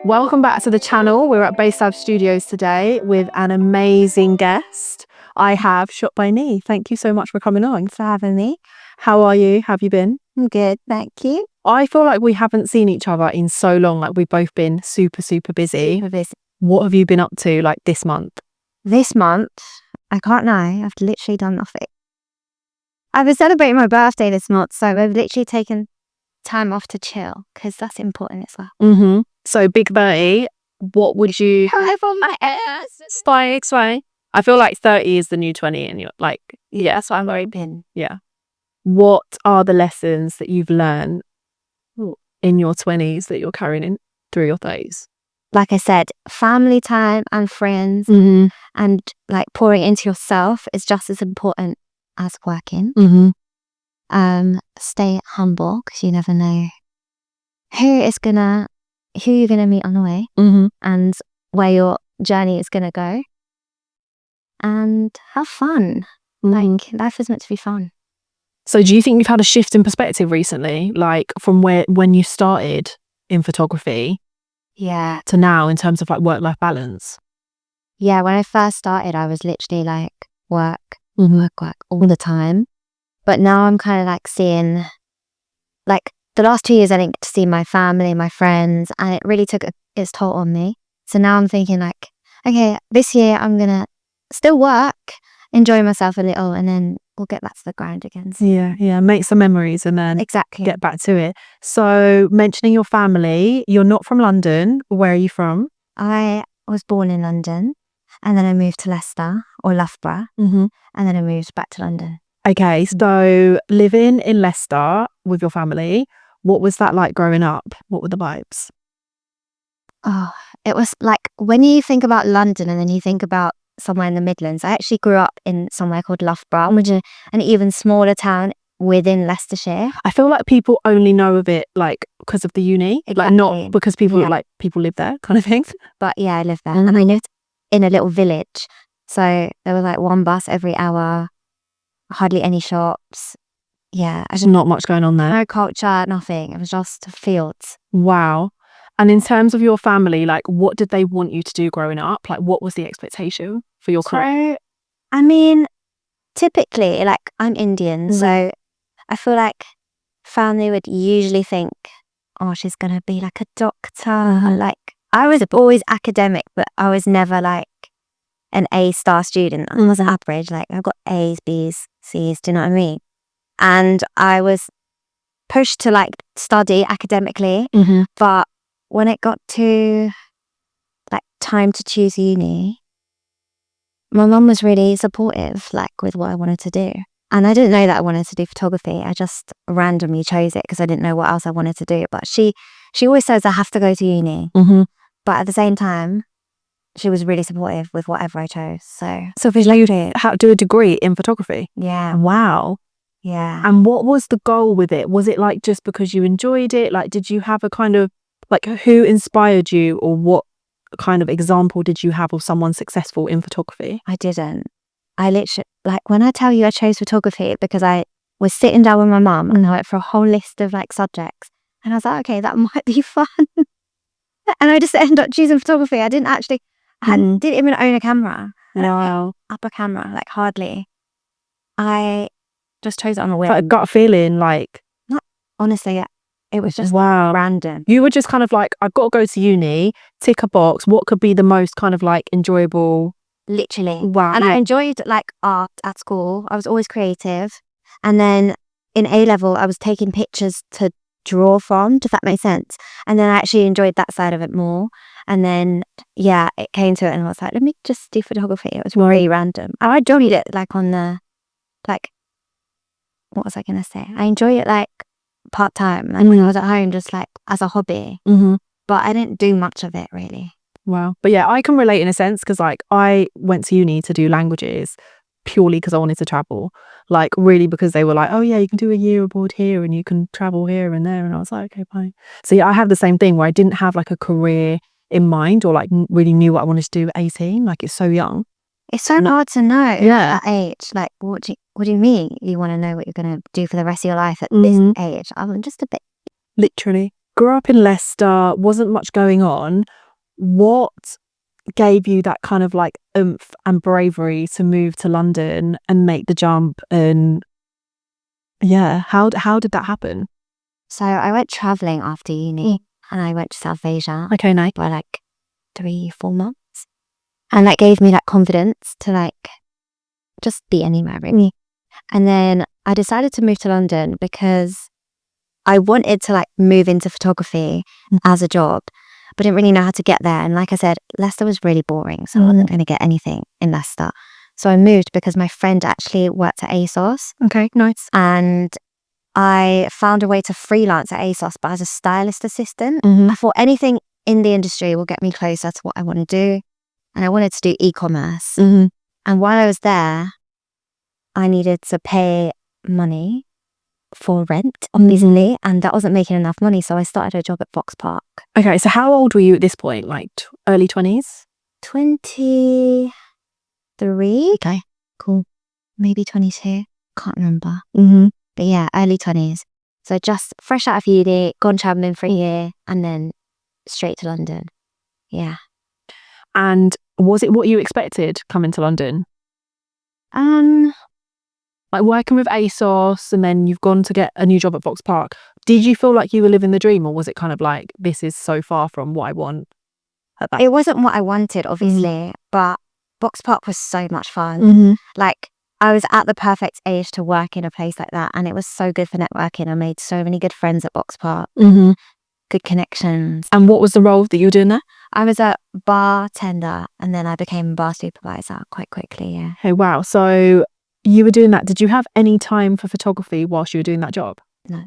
Welcome back to the channel. We're at Bayside Studios today with an amazing guest. I have Shot by Knee. Thank you so much for coming on. For having me. How are you? How have you been? I'm good, thank you. I feel like we haven't seen each other in so long. Like we've both been super busy. What have you been up to like this month? This month, I can't lie, I've literally done nothing. I was celebrating my birthday this month, so I've literally taken time off to chill because that's important as well. So big 30, what would you... I want my ass. Sway. I feel like 30 is the new 20 and you're like... Yeah, that's what I've already been. Yeah. What are the lessons that you've learned in your 20s that you're carrying in through your 30s? Like I said, family time and friends and like pouring into yourself is just as important as working. Stay humble because you never know who you're gonna meet on the way and where your journey is gonna go. And have fun. Like life is meant to be fun. So do you think you've had a shift in perspective recently, like from when you started in photography to now in terms of like work-life balance? Yeah, when I first started, I was literally like work all the time. But now I'm kind of like seeing, like the last 2 years, I didn't get to see my family, my friends, and it really took its toll on me. So now I'm thinking like, okay, this year I'm going to still work, enjoy myself a little, and then we'll get back to the grind again. Yeah. Make some memories and then get back to it. So mentioning your family, you're not from London. Where are you from? I was born in London and then I moved to Leicester or Loughborough and then I moved back to London. Okay, so living in Leicester with your family, what was that like growing up? What were the vibes? Oh, it was like when you think about London and then you think about somewhere in the Midlands. I actually grew up in somewhere called Loughborough, which is an even smaller town within Leicestershire. I feel like people only know of it like because of the uni, like not because people live there kind of thing. But yeah, I lived there and I lived in a little village. So there was like one bus every hour, hardly any shops. Yeah. There's not much going on there. No culture, nothing. It was just fields. Wow. And in terms of your family, like what did they want you to do growing up? Like what was the expectation for your career? I mean, typically, like I'm Indian, so I feel like family would usually think, oh, she's going to be like a doctor. Like I was always academic, but I was never like an A-star student. I was average. Like I've got A's, B's, C's, do you know what I mean? And I was pushed to like study academically, but when it got to like time to choose uni, my mum was really supportive, like with what I wanted to do. And I didn't know that I wanted to do photography. I just randomly chose it because I didn't know what else I wanted to do. But she always says I have to go to uni. But at the same time, she was really supportive with whatever I chose. So you how to do a degree in photography? Yeah. Wow. Yeah. And what was the goal with it? Was it like just because you enjoyed it? Like, did you have a kind of like who inspired you or what kind of example did you have of someone successful in photography? I didn't. I literally, like when I tell you I chose photography because I was sitting down with my mum and I went for a whole list of like subjects and I was like, okay, that might be fun. And I just ended up choosing photography. I didn't even own a camera. Wow. Up a camera, like hardly. I just chose it on a whim. Like a gut feeling, like... Not honestly, it was just random. You were just kind of like, I've got to go to uni, tick a box. What could be the most kind of like enjoyable? Literally. Wow. And I enjoyed like art at school. I was always creative. And then in A-level, I was taking pictures to draw from, if that makes sense. And then I actually enjoyed that side of it more. And then, yeah, it came to it and I was like, let me just do photography. It was very random. I enjoyed it like on the, like, what was I going to say? I enjoy it like part-time and when I was at home just like as a hobby, but I didn't do much of it really. Wow. But yeah, I can relate in a sense because like I went to uni to do languages purely because I wanted to travel, like really because they were like, oh yeah, you can do a year abroad here and you can travel here and there, and I was like, okay, fine. So yeah, I have the same thing where I didn't have like a career in mind or like really knew what I wanted to do at 18. Like it's so young. It's so hard to know at age. Like, what do you mean you want to know what you're going to do for the rest of your life at this age? I'm just a bit... Literally. grew up in Leicester, wasn't much going on. What gave you that kind of like oomph and bravery to move to London and make the jump? And yeah, how did that happen? So I went traveling after uni and I went to South Asia Okay, nice. for like 3-4 months. And that gave me that confidence to like just be anywhere really. And then I decided to move to London because I wanted to like move into photography as a job, but didn't really know how to get there. And like I said, Leicester was really boring, so I wasn't going to get anything in Leicester. So I moved because my friend actually worked at ASOS. Okay, nice. And I found a way to freelance at ASOS, but as a stylist assistant. I thought anything in the industry will get me closer to what I want to do. And I wanted to do e-commerce. And while I was there, I needed to pay money for rent, obviously, and that wasn't making enough money. So I started a job at Fox Park. Okay, so how old were you at this point? Like early 20s? 23. Okay, Cool. Maybe 22. Can't remember. But yeah, early 20s. So just fresh out of uni, gone traveling for a year, and then straight to London. Yeah. And was it what you expected coming to London? Like working with ASOS and then you've gone to get a new job at Fox Park. Did you feel like you were living the dream, or was it kind of like, this is so far from what I want? It wasn't what I wanted, obviously, but Fox Park was so much fun. Like, I was at the perfect age to work in a place like that, and it was so good for networking. I made so many good friends at Fox Park. Good connections. And what was the role that you were doing there? I was a bartender, and then I became bar supervisor quite quickly, yeah. Oh, wow. So you were doing that. Did you have any time for photography whilst you were doing that job? No.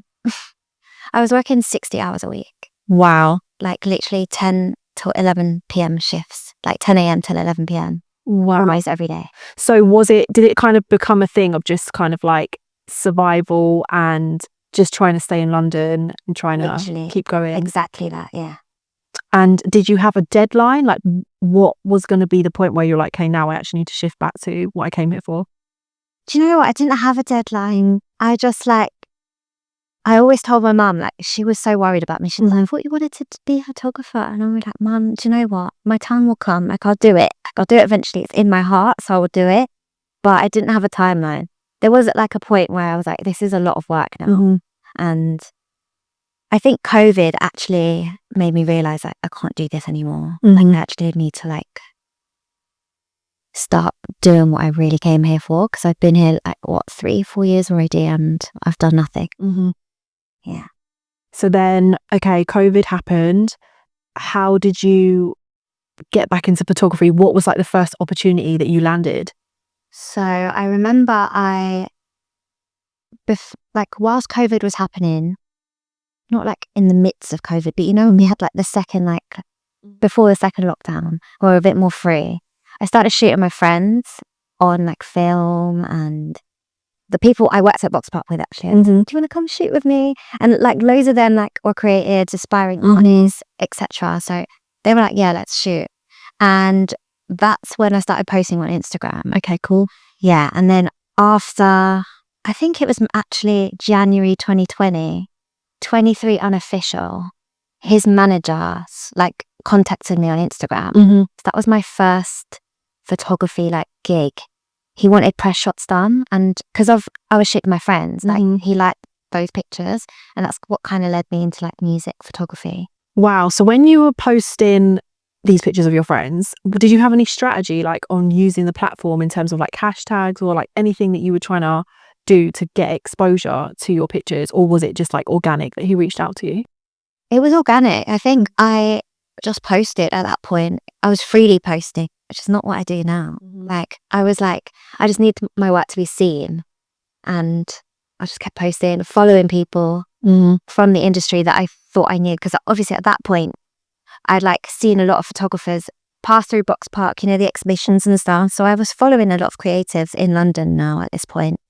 I was working 60 hours a week. Wow. Like literally 10 till 11 p.m. shifts, like 10 a.m. till 11 p.m. Wow. Almost every day. So did it kind of become a thing of just kind of like survival and just trying to stay in London and trying Literally. to keep going? Exactly that, yeah. And did you have a deadline? Like, what was going to be the point where you're like, okay, now I actually need to shift back to what I came here for? Do you know what? I didn't have a deadline. I always told my mum, like, she was so worried about me. She was like, I thought you wanted to be a photographer. And I was like, Mum, do you know what? My time will come. Like, I'll do it. I'll do it eventually. It's in my heart, so I will do it. But I didn't have a timeline. There was like a point where I was like, this is a lot of work now. And I think COVID actually made me realize that I can't do this anymore. Like, I actually need to like start doing what I really came here for, because I've been here like 3-4 years already and I've done nothing. Yeah. So then, okay, COVID happened. How did you get back into photography? What was like the first opportunity that you landed? So I remember whilst COVID was happening, not like in the midst of COVID, but you know, when we had like the second, like before the second lockdown, we were a bit more free, I started shooting my friends on like film, and the people I worked at Box Park with actually, do you want to come shoot with me? And like loads of them like were creatives, aspiring artists, etc. So they were like, yeah, let's shoot. And that's when I started posting on Instagram. Okay, cool. Yeah. And then after, I think it was actually January 2020, 23 Unofficial, his manager like contacted me on Instagram. So that was my first photography like gig. He wanted press shots done, and because I was shooting my friends, like he liked those pictures, and that's what kind of led me into like music photography. Wow. So when you were posting these pictures of your friends, did you have any strategy like on using the platform in terms of like hashtags or like anything that you were trying to do to get exposure to your pictures, or was it just like organic that he reached out to you? It was organic. I think I just posted at that point. I was freely posting, which is not what I do now. Like, I was like, I just need my work to be seen. And I just kept posting, following people from the industry that I thought I knew. Because obviously at that point, I'd like seen a lot of photographers pass through Box Park, you know, the exhibitions and stuff. So I was following a lot of creatives in London now at this point.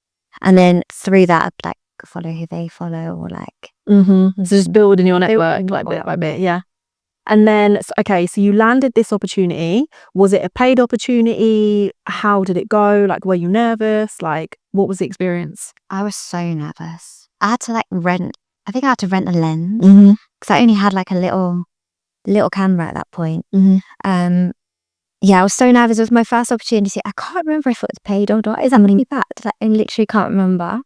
And then through that, I'd like follow who they follow, or like... So just building your network like bit by bit, yeah. And then, okay, so you landed this opportunity. Was it a paid opportunity? How did it go? Like, were you nervous? Like, what was the experience? I was so nervous. I had to like rent a lens because I only had like a little camera at that point. Mm-hmm. Yeah, I was so nervous. It was my first opportunity. I can't remember if it was paid or not. Is that really bad? Like, I literally can't remember.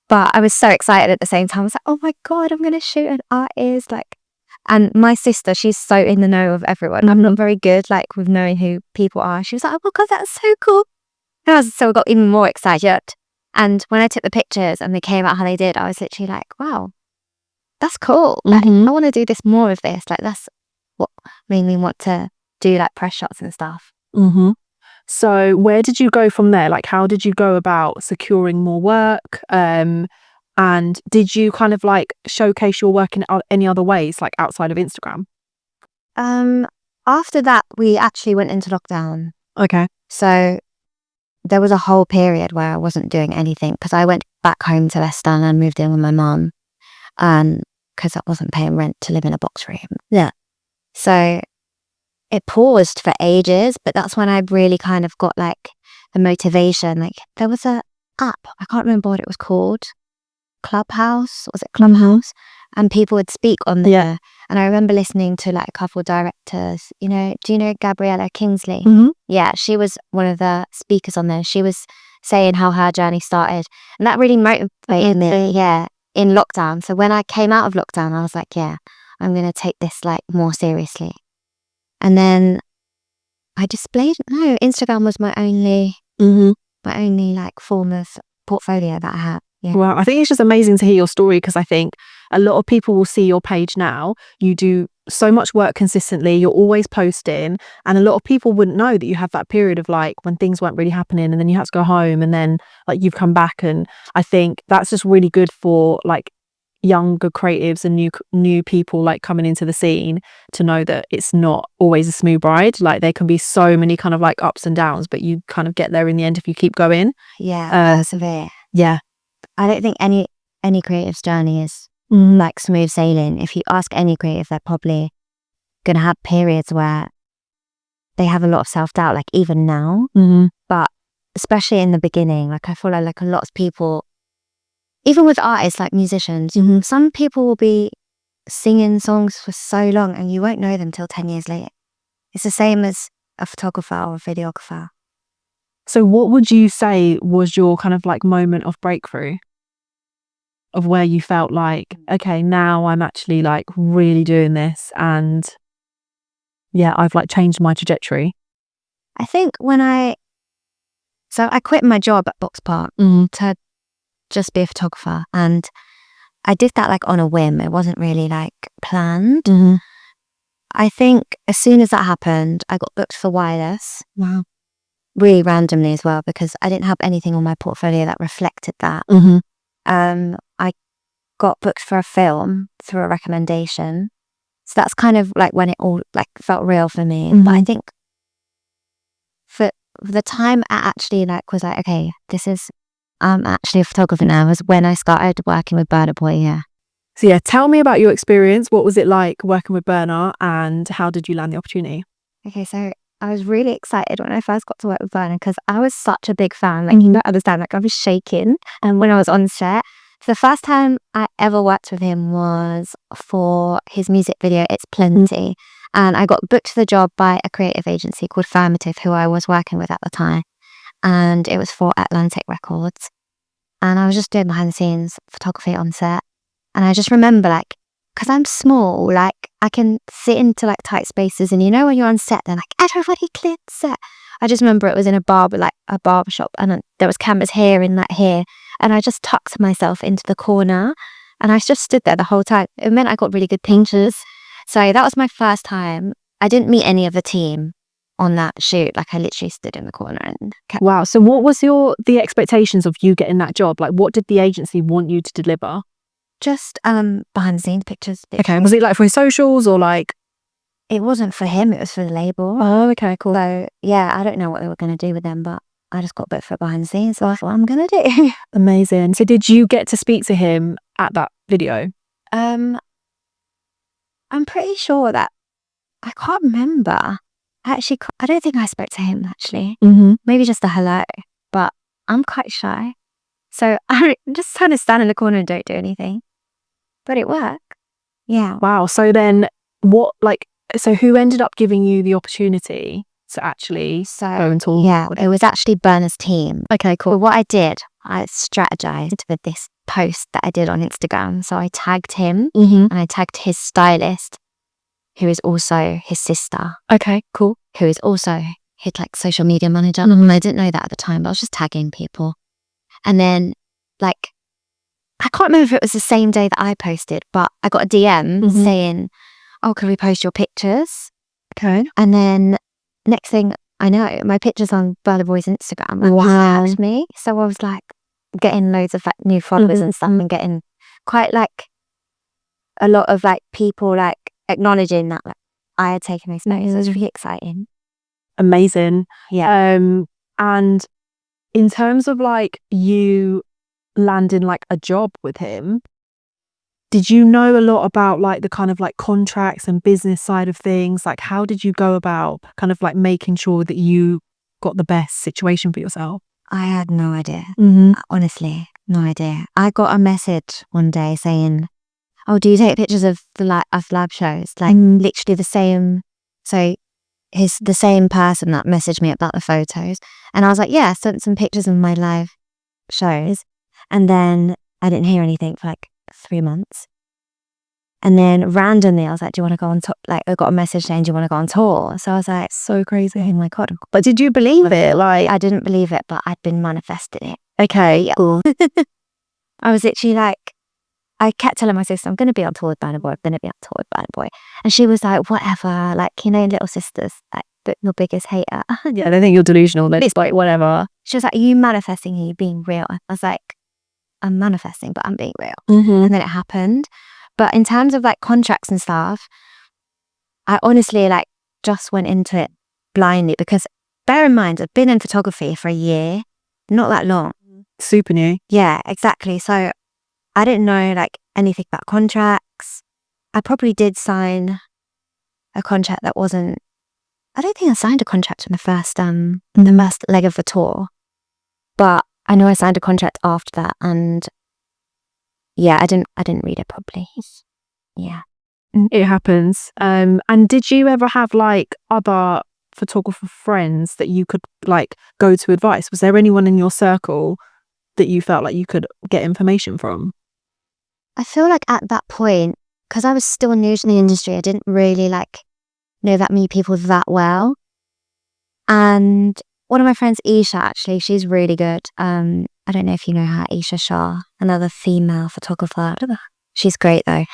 But I was so excited at the same time. I was like, oh my God, I'm going to shoot an artist. Like, and my sister, she's so in the know of everyone. I'm not very good, like, with knowing who people are. She was like, oh my God, that's so cool. And I got even more excited. And when I took the pictures and they came out how they did, I was literally like, wow, that's cool. Like, I want to do this more of this. Like, that's what made me want to do like press shots and stuff. Mm-hmm. So where did you go from there? Like, how did you go about securing more work? And did you kind of like showcase your work in any other ways, like outside of Instagram? After that, we actually went into lockdown. Okay. So there was a whole period where I wasn't doing anything because I went back home to Leicester and moved in with my mum, and because I wasn't paying rent to live in a box room. Yeah. So it paused for ages, but that's when I really kind of got like the motivation. Like, there was a app, I can't remember what it was called. Clubhouse, was it Clubhouse? And people would speak on there. Yeah. And I remember listening to like a couple of directors. You know, do you know Gabriella Kingsley? Mm-hmm. Yeah, she was one of the speakers on there. She was saying how her journey started, and that really motivated me. Yeah, in lockdown. So when I came out of lockdown, I was like, yeah, I'm gonna take this like more seriously. And then I displayed. No, Instagram was my only like form of portfolio that I had. Yeah. Well, I think it's just amazing to hear your story, because I think a lot of people will see your page now. You do so much work consistently. You're always posting, and a lot of people wouldn't know that you have that period of like when things weren't really happening, and then you had to go home, and then like you've come back. And I think that's just really good for like younger creatives and new people like coming into the scene, to know that it's not always a smooth ride. Like, there can be so many kind of like ups and downs, but you kind of get there in the end if you keep going. Yeah, persevere. Yeah. I don't think any creative's journey is like smooth sailing. If you ask any creative, they're probably gonna have periods where they have a lot of self-doubt, like even now. But especially in the beginning, like I feel like a lot of people, even with artists like musicians, some people will be singing songs for so long and you won't know them till 10 years later. It's the same as a photographer or a videographer. So what would you say was your kind of like moment of breakthrough, of where you felt like, okay, now I'm actually like really doing this, and yeah, I've like changed my trajectory? I think when I quit my job at Box Park to just be a photographer, and I did that like on a whim. It wasn't really like planned. I think as soon as that happened, I got booked for Wireless. Wow. Really randomly as well, because I didn't have anything on my portfolio that reflected that. I got booked for a film through a recommendation. So that's kind of like when it all like felt real for me. But I think for the time I actually like was like, okay, I'm actually a photographer now, was when I started working with Burna Boy. Yeah. So yeah, tell me about your experience. What was it like working with Burna, and how did you land the opportunity? Okay, so I was really excited when I first got to work with Burna, because I was such a big fan. Like, you don't understand, like I was shaking. And when I was on set, the first time I ever worked with him was for his music video, It's Plenty. And I got booked for the job by a creative agency called Affirmative, who I was working with at the time. And it was for Atlantic Records. And I was just doing behind the scenes photography on set. And I just remember, like, because I'm small, like I can sit into like tight spaces, and you know when you're on set, they're like, everybody clear the set. I just remember it was in a barber shop, and there was cameras here and like here, and I just tucked myself into the corner, and I just stood there the whole time. It meant I got really good pictures. So that was my first time. I didn't meet any of the team on that shoot. Like, I literally stood in the corner and kept... Wow. So what was the expectations of you getting that job? Like, what did the agency want you to deliver? Just behind the scenes pictures. Okay. Was it like for his socials, or like? It wasn't for him, it was for the label. Oh, okay, cool. So yeah, I don't know what they were going to do with them, but I just got booked for behind the scenes, so that's what I'm going to do. Amazing. So did you get to speak to him at that video? I'm pretty sure that, I can't remember. I don't think I spoke to him actually. Maybe just a hello, but I'm quite shy. So I just kind of stand in the corner and don't do anything. But it worked. Yeah. Wow. So then so who ended up giving you the opportunity to actually So, go and talk? yeah, it was actually Burna's team. Okay, But cool. what I did, I strategized with this post that I did on Instagram. So I tagged him Mm-hmm. and I tagged his stylist, who is also his sister, Okay, cool. who is also his like social media manager. I didn't know that at the time, but I was just tagging people. And then like, I can't remember if it was the same day that I posted, but I got a DM Mhm. saying, oh, can we post your pictures? Okay. And then next thing I know, my picture's on Burna Boy's Instagram. And Wow. tagged me. So I was like getting loads of like new followers and stuff, and getting quite like a lot of like people like acknowledging that like I had taken those photos. It was really exciting. Amazing. Yeah. And in terms of like you landing like a job with him, did you know a lot about like the kind of like contracts and business side of things? Like how did you go about kind of like making sure that you got the best situation for yourself? I had no idea. Mm-hmm. Honestly, no idea. I got a message one day saying, oh, do you take pictures of the lab shows? Like literally the same. So the same person that messaged me about the photos. And I was like, yeah, I sent some pictures of my live shows. And then I didn't hear anything for like 3 months. And then randomly I was like, do you want to go on tour? Like I got a message saying, do you want to go on tour? So I was like, So crazy. oh my God. But did you believe it? Like, I didn't believe it, but I'd been manifesting it. okay, cool. I was literally like, I kept telling my sister, I'm going to be on tour with Burna Boy. I'm going to be on tour with Burna Boy. And she was like, whatever. Like, you know, little sisters, like your biggest hater. Yeah, they think you're delusional. It's like, whatever. She was like, are you manifesting? Are you being real? I was like, I'm manifesting, but I'm being real. Mm-hmm. And then it happened. But in terms of like contracts and stuff, I honestly like just went into it blindly because bear in mind, I've been in photography for a year, not that long. Super new. Yeah, exactly. So I didn't know like anything about contracts. I probably did sign a contract that wasn't, I don't think I signed a contract in the first leg of the tour, but I know I signed a contract after that, and yeah, I didn't read it properly. Yeah. It happens. And did you ever have like other photographer friends that you could like go to advice? Was there anyone in your circle that you felt like you could get information from? I feel like at that point, because I was still new to the industry, I didn't really like know that many people that well. And one of my friends, Isha, actually, she's really good. I don't know if you know her, Isha Shah, another female photographer. She's great though.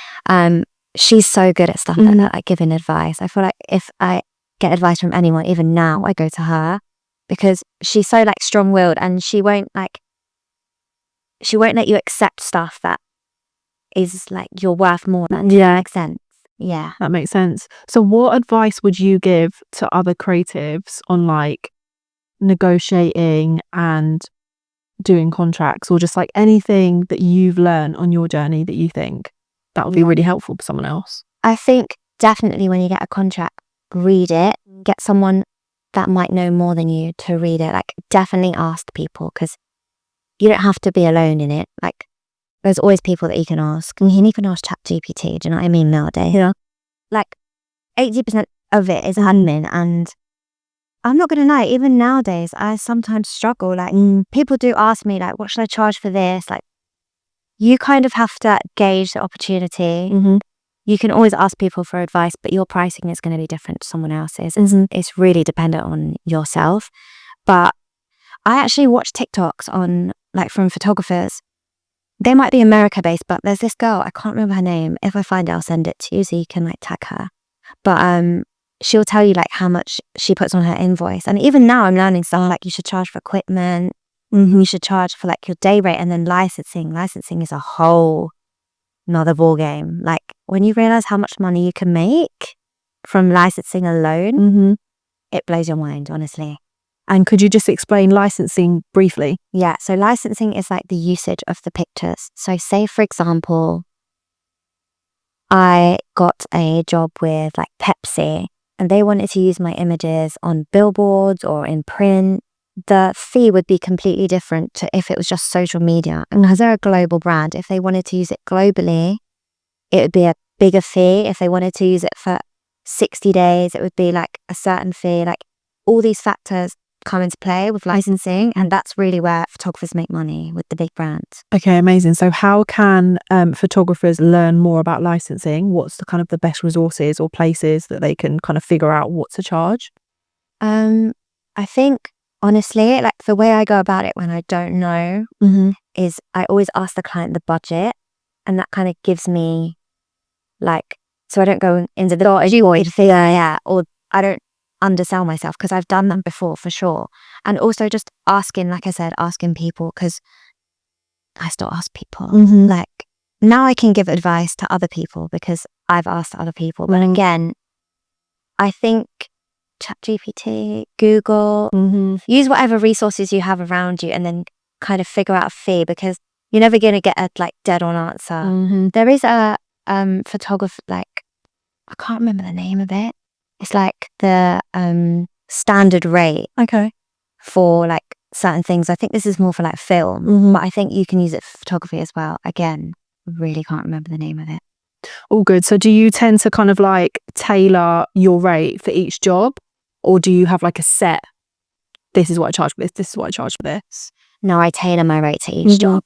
She's so good at stuff like that, like giving advice. I feel like if I get advice from anyone, even now, I go to her because she's so like strong-willed, and she won't let you accept stuff that is like you're worth more than. Yeah. That makes sense. Yeah. That makes sense. So what advice would you give to other creatives on like negotiating and doing contracts, or just like anything that you've learned on your journey that you think that would be really helpful for someone else? I think definitely when you get a contract, read it. Get someone that might know more than you to read it. Like definitely ask people, because you don't have to be alone in it. Like there's always people that you can ask. And you can even ask ChatGPT. Do you know what I mean nowadays? Yeah. Like 80% of it is admin, and I'm not going to lie, even nowadays, I sometimes struggle. Like people do ask me like, what should I charge for this? Like you kind of have to gauge the opportunity. You can always ask people for advice, but your pricing is going to be different to someone else's. It's really dependent on yourself. But I actually watch TikToks on like from photographers. They might be America based, but there's this girl, I can't remember her name. If I find it, I'll send it to you so you can like tag her. But she'll tell you like how much she puts on her invoice. And even now I'm learning stuff like you should charge for equipment. You should charge for like your day rate, and then licensing. Licensing is a whole another ball game. Like when you realize how much money you can make from licensing alone, it blows your mind, honestly. And could you just explain licensing briefly? Yeah, so licensing is like the usage of the pictures. So say, for example, I got a job with like Pepsi and they wanted to use my images on billboards or in print. The fee would be completely different to if it was just social media. And because they're a global brand, if they wanted to use it globally, it would be a bigger fee. If they wanted to use it for 60 days, it would be like a certain fee. Like all these factors come into play with licensing, and that's really where photographers make money with the big brands. Okay, amazing. So how can photographers learn more about licensing? What's the kind of the best resources or places that they can kind of figure out what to charge? I think honestly, like the way I go about it when I don't know is I always ask the client the budget, and that kind of gives me like, so I don't go into the door as you always figure out, or I don't undersell myself, because I've done them before for sure. And also just asking, like I said, asking people, because I still ask people. Like now I can give advice to other people because I've asked other people. But again, I think ChatGPT, Google, use whatever resources you have around you, and then kind of figure out a fee, because you're never going to get a like dead on answer. There is a photographer, like I can't remember the name of it. It's like the standard rate for like certain things. I think this is more for like film, but I think you can use it for photography as well. Again, really can't remember the name of it. All good. So do you tend to kind of like tailor your rate for each job, or do you have like a set, this is what I charge for this, this is what I charge for this? No, I tailor my rate to each job.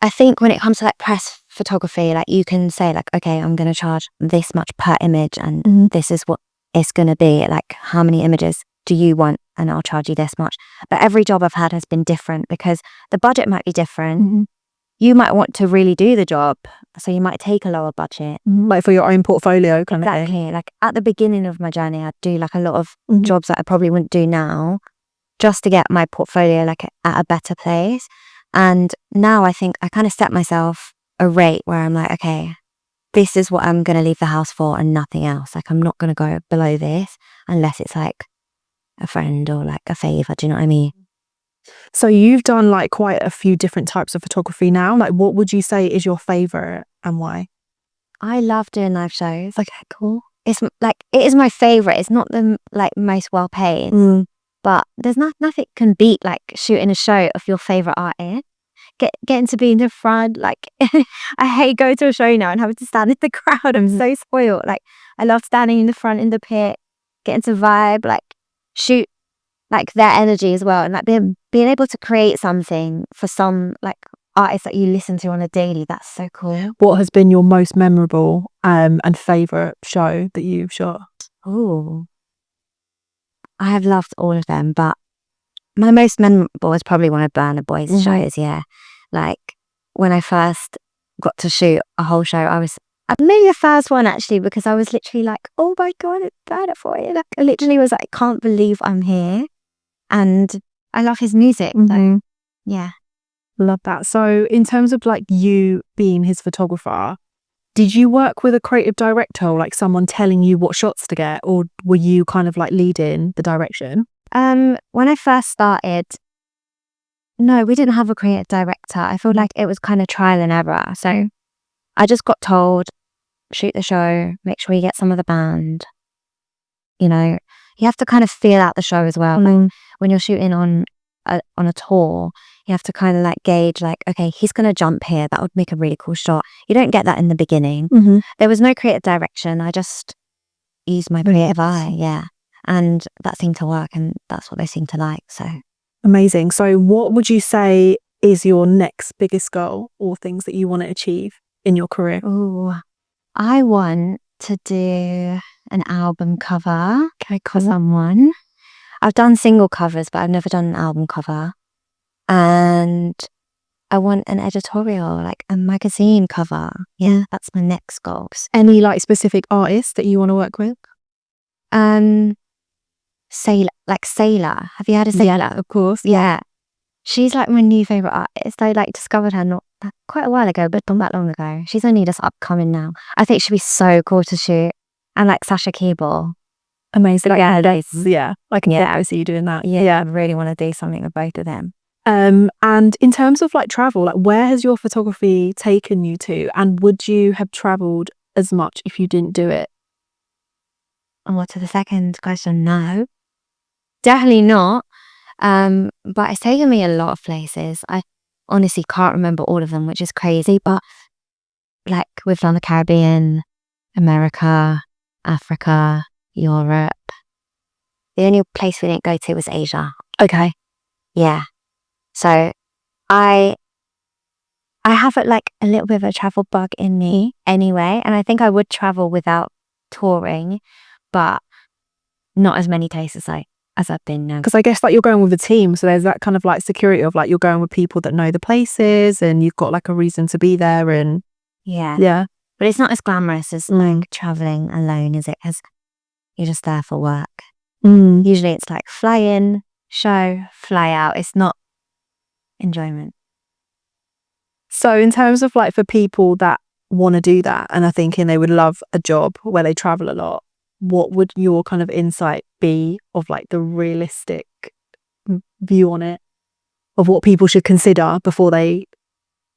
I think when it comes to like press photography, like you can say like, okay, I'm going to charge this much per image, and this is what it's going to be. Like, how many images do you want? And I'll charge you this much. But every job I've had has been different, because the budget might be different. You might want to really do the job, so you might take a lower budget. Like for your own portfolio kind of thing. Exactly. Like at the beginning of my journey, I'd do like a lot of jobs that I probably wouldn't do now, just to get my portfolio like at a better place. And now I think I kind of set myself a rate where I'm like, okay, this is what I'm going to leave the house for and nothing else. Like I'm not going to go below this unless it's like a friend or like a favor. Do you know what I mean? So you've done like quite a few different types of photography now. Like what would you say is your favorite and why? I love doing live shows. Okay, cool. It's like, it is my favorite. It's not the like most well paid, but there's nothing can beat like shooting a show of your favorite artist. Getting to be in the front, like I hate going to a show now and having to stand in the crowd. I'm so spoiled. Like I love standing in the front in the pit, getting to vibe, like shoot like their energy as well, and like being able to create something for some like artists that you listen to on a daily. That's so cool. What has been your most memorable and favorite show that you've shot? Oh, I have loved all of them, but my most memorable is probably one of Burna Boy's shows. Yeah, like when I first got to shoot a whole show, I was maybe the first one actually, because I was literally like, oh my god, it's Burna Boy. Like I literally was like, I can't believe I'm here, and I love his music. So yeah, love that. So in terms of like you being his photographer, did you work with a creative director or like someone telling you what shots to get, or were you kind of like leading the direction? When I first started, no, we didn't have a creative director. I feel like it was kind of trial and error. So I just got told, shoot the show, make sure you get some of the band. You know, you have to kind of feel out the show as well. Like when you're shooting on a tour, you have to kind of like gauge like, okay, he's going to jump here. That would make a really cool shot. You don't get that in the beginning. There was no creative direction. I just used my creative eye. Yeah. And that seemed to work, and that's what they seem to like. So amazing. So what would you say is your next biggest goal, or things that you want to achieve in your career? Oh, I want to do an album cover for someone. I've done single covers, but I've never done an album cover. And I want an editorial, like a magazine cover. Yeah, that's my next goal. Any like specific artists that you want to work with? Sailor. Have you heard of Sailor? Yeah, of course. Yeah. She's like my new favourite artist. I like discovered her not quite a while ago, but not that long ago. She's only just upcoming now. I think she'd be so cool to shoot. And like Sasha Keeble. Amazing. Like, yeah. I can Yeah. see you doing that. Yeah, I really want to do something with both of them. And in terms of like travel, like where has your photography taken you to? And would you have travelled as much if you didn't do it? And what to the second question? No. Definitely not. But it's taken me a lot of places. I honestly can't remember all of them, which is crazy. But like we've done the Caribbean, America, Africa, Europe. The only place we didn't go to was Asia. Okay. Yeah. So I have like a little bit of a travel bug in me anyway, and I think I would travel without touring, but not as many places as I've been now. Because I guess like you're going with a team, so there's that kind of like security of like you're going with people that know the places and you've got like a reason to be there. And yeah, but it's not as glamorous as like traveling alone, is it? Because you're just there for work. Usually it's like fly in, show, fly out. It's not enjoyment. So in terms of like for people that want to do that and are thinking they would love a job where they travel a lot, what would your kind of insight be of like the realistic view on it, of what people should consider before they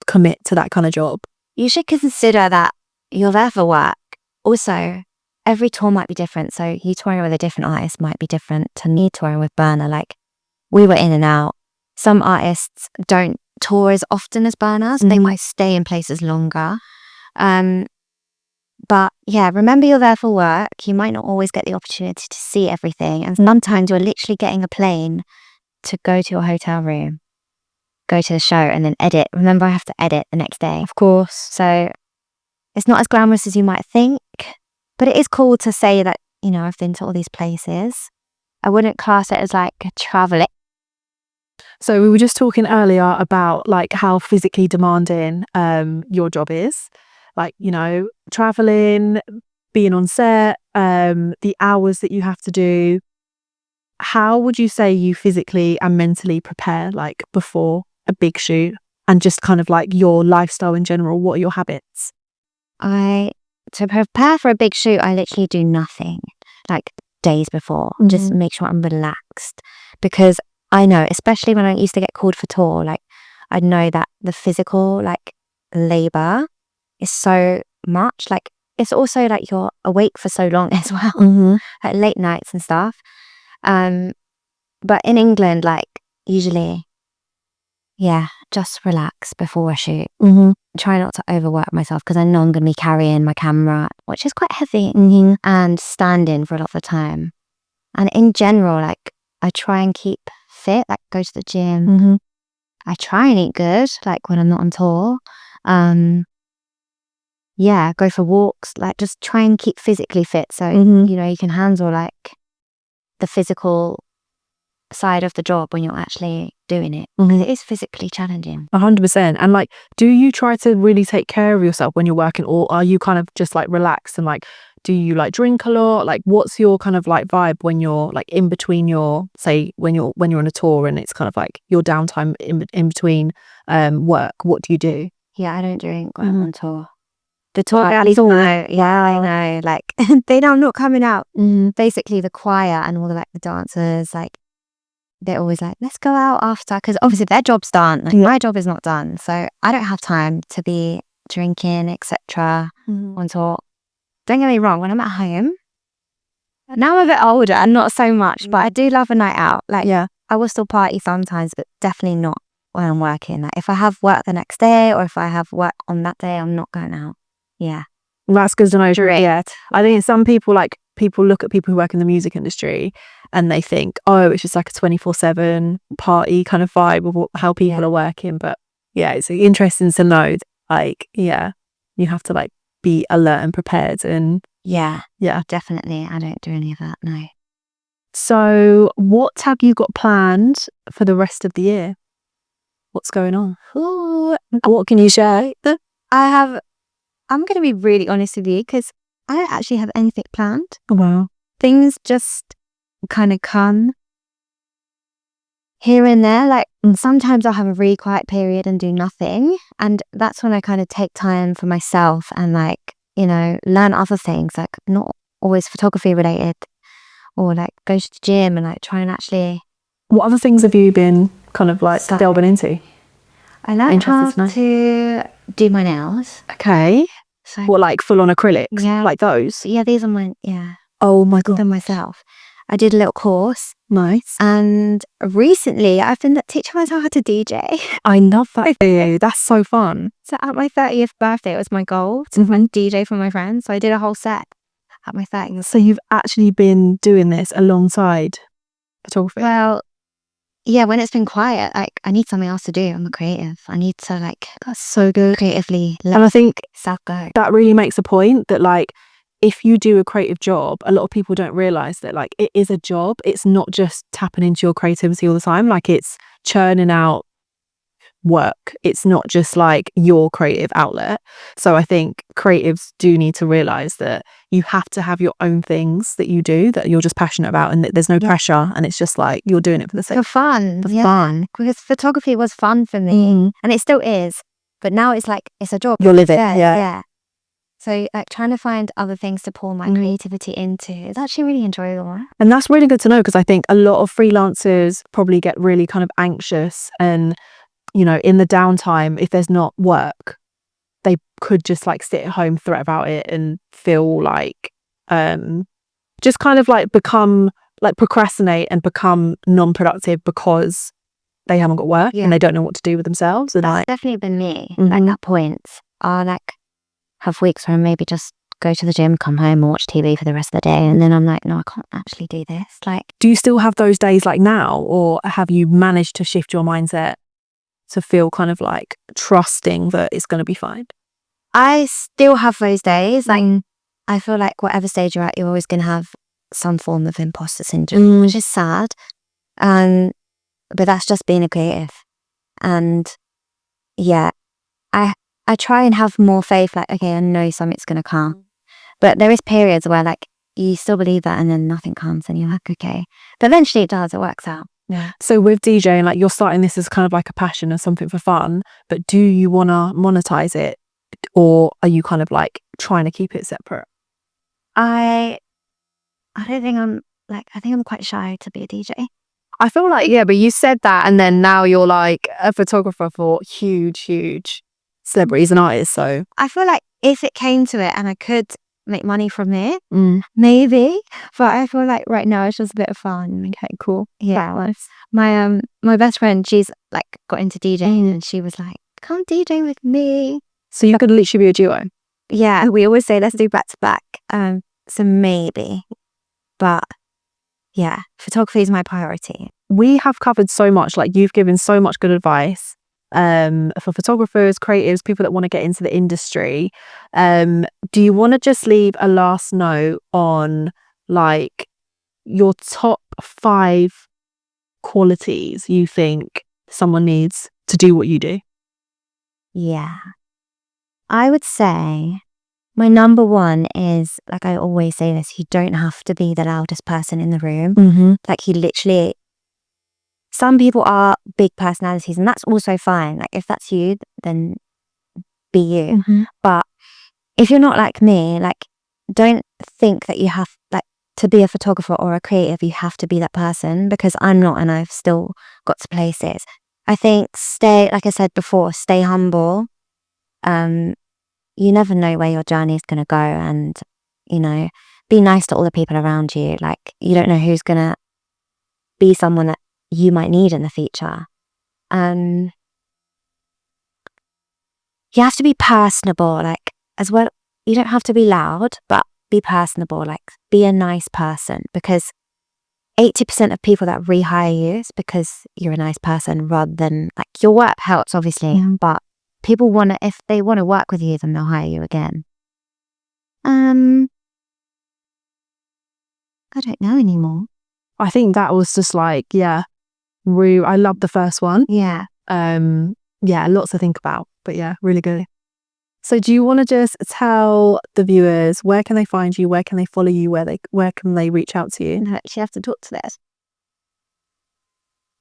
commit to that kind of job? You should consider that you're there for work. Also, every tour might be different. So you touring with a different artist might be different to me touring with Burna. Like we were in and out. Some artists don't tour as often as Burna, so they might stay in places longer. But yeah, remember you're there for work. You might not always get the opportunity to see everything. And sometimes you're literally getting a plane to go to your hotel room, go to the show and then edit. Remember, I have to edit the next day. Of course. So it's not as glamorous as you might think, but it is cool to say that, you know, I've been to all these places. I wouldn't class it as like traveling. So we were just talking earlier about like how physically demanding your job is. Like, you know, traveling, being on set, the hours that you have to do. How would you say you physically and mentally prepare like before a big shoot, and just kind of like your lifestyle in general? What are your habits? To prepare for a big shoot, I literally do nothing like days before. Just make sure I'm relaxed, because I know, especially when I used to get called for tour, like I know that the physical like labor is so much. Like it's also like you're awake for so long as well, like late nights and stuff. But in England, like usually, yeah, just relax before a shoot. Try not to overwork myself, because I know I'm going to be carrying my camera, which is quite heavy, and standing for a lot of the time. And in general, like I try and keep fit, like go to the gym. I try and eat good, like when I'm not on tour. Yeah, go for walks, like just try and keep physically fit, so you know you can handle like the physical side of the job when you're actually doing it, because it is physically challenging. 100%. And like, do you try to really take care of yourself when you're working, or are you kind of just like relaxed and like, do you like drink a lot? Like, what's your kind of like vibe when you're like in between your, say when you're on a tour and it's kind of like your downtime in between work? What do you do? Yeah, I don't drink when I'm on tour. The tour guys all know. Yeah, I know. Like they know I'm not coming out. Basically, the choir and all the like the dancers, like they're always like, let's go out after, because obviously their job's done. Like, my job is not done, so I don't have time to be drinking, etc. on tour. Don't get me wrong, when I'm at home, now I'm a bit older and not so much, but I do love a night out. Like, I will still party sometimes, but definitely not when I'm working. Like, if I have work the next day or if I have work on that day, I'm not going out. Yeah. That's good to know. Yeah. I think some people look at people who work in the music industry and they think, oh, it's just like a 24/7 party kind of vibe of how people are working. But yeah, it's interesting to know that, like, yeah, you have to like be alert and prepared. And yeah, definitely. I don't do any of that, no. So what have you got planned for the rest of the year? What's going on? Ooh, what can you share? I'm going to be really honest with you, because I don't actually have anything planned. Oh, wow. Things just kind of come here and there. Like sometimes I'll have a really quiet period and do nothing. And that's when I kind of take time for myself and like, you know, learn other things, like not always photography related, or like go to the gym and like try and actually. What other things have you been kind of like delving into? I learned how to do my nails. Okay. So what, like full on acrylics? Yeah. Like those? Yeah, these are mine. Yeah. Oh my God. Them myself. I did a little course. Nice. And recently I've been teaching myself how to DJ. I love that for you. That's so fun. So at my 30th birthday, it was my goal to DJ for my friends. So I did a whole set at my 30th. So you've actually been doing this alongside photography? Well, yeah, when it's been quiet, like I need something else to do. I'm a creative. I need to That's so good. creatively And I think self go. that really makes a point that like, if you do a creative job, a lot of people don't realize that like it is a job. It's not just tapping into your creativity all the time. Like it's churning out work. It's not just like your creative outlet. So I think creatives do need to realize that you have to have your own things that you do that you're just passionate about, and that there's no pressure, and it's just like you're doing it for the sake For fun. of fun. Because photography was fun for me. And it still is. But now it's like, it's a job. You're living. Yeah. So like trying to find other things to pour my creativity into is actually really enjoyable. And that's really good to know, because I think a lot of freelancers probably get really kind of anxious, and you know, in the downtime, if there's not work, they could just like sit at home, fret about it, and feel like just kind of like become like procrastinate and become non-productive because they haven't got work and they don't know what to do with themselves. And That's definitely been me. Like at points, I'll like have weeks where I maybe just go to the gym, come home, watch TV for the rest of the day, and then I'm like, no, I can't actually do this. Like, do you still have those days like now, or have you managed to shift your mindset to feel kind of like trusting that it's going to be fine? I still have those days. Like, I feel like whatever stage you're at, you're always going to have some form of imposter syndrome, which is sad. But that's just being a creative. And yeah, I try and have more faith. Like, okay, I know something's going to come. But there is periods where like you still believe that, and then nothing comes, and you're like, okay. But eventually it does. It works out. Yeah. So with DJing, like you're starting this as kind of like a passion and something for fun, but do you want to monetize it, or are you kind of like trying to keep it separate? I don't think I think I'm quite shy to be a DJ. I feel like, yeah, but you said that, and then now you're like a photographer for huge celebrities and artists. So I feel like if it came to it and I could make money from it, maybe. But I feel like right now it's just a bit of fun. Okay, cool. Yeah. My best friend, she's like got into DJing, and she was like, come DJ with me. So you could literally be a duo. Yeah, we always say let's do back to back. So maybe. But yeah, photography is my priority. We have covered so much, like you've given so much good advice for photographers, creatives, people that want to get into the industry. Do you want to just leave a last note on like your top 5 qualities you think someone needs to do what you do? Yeah. I would say my number one is, like I always say this, you don't have to be the loudest person in the room. Like you literally, some people are big personalities, and that's also fine. Like if that's you, then be you. But if you're not like me, like don't think that you have like to be a photographer or a creative, you have to be that person, because I'm not, and I've still got to places. I think like I said before, stay humble. You never know where your journey is going to go, and you know, be nice to all the people around you. Like you don't know who's going to be someone that you might need in the future. You have to be personable, like as well. You don't have to be loud, but be personable, like be a nice person, because 80% of people that rehire you is because you're a nice person, rather than like your work helps obviously, but people if they want to work with you, then they'll hire you again. I don't know anymore. I think that was just like, yeah, I love the first one. Yeah. Yeah, lots to think about, but yeah, really good. So do you want to just tell the viewers, where can they find you, where can they follow you, where can they reach out to you? No, actually have to talk to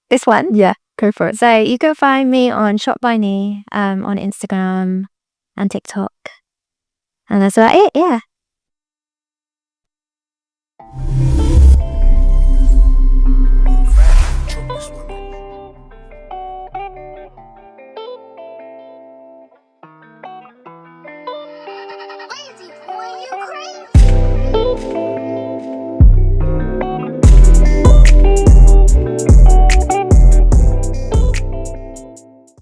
this one. Yeah, go for it. So you can find me on Shop by Nee, on Instagram and TikTok, and that's about it. Yeah.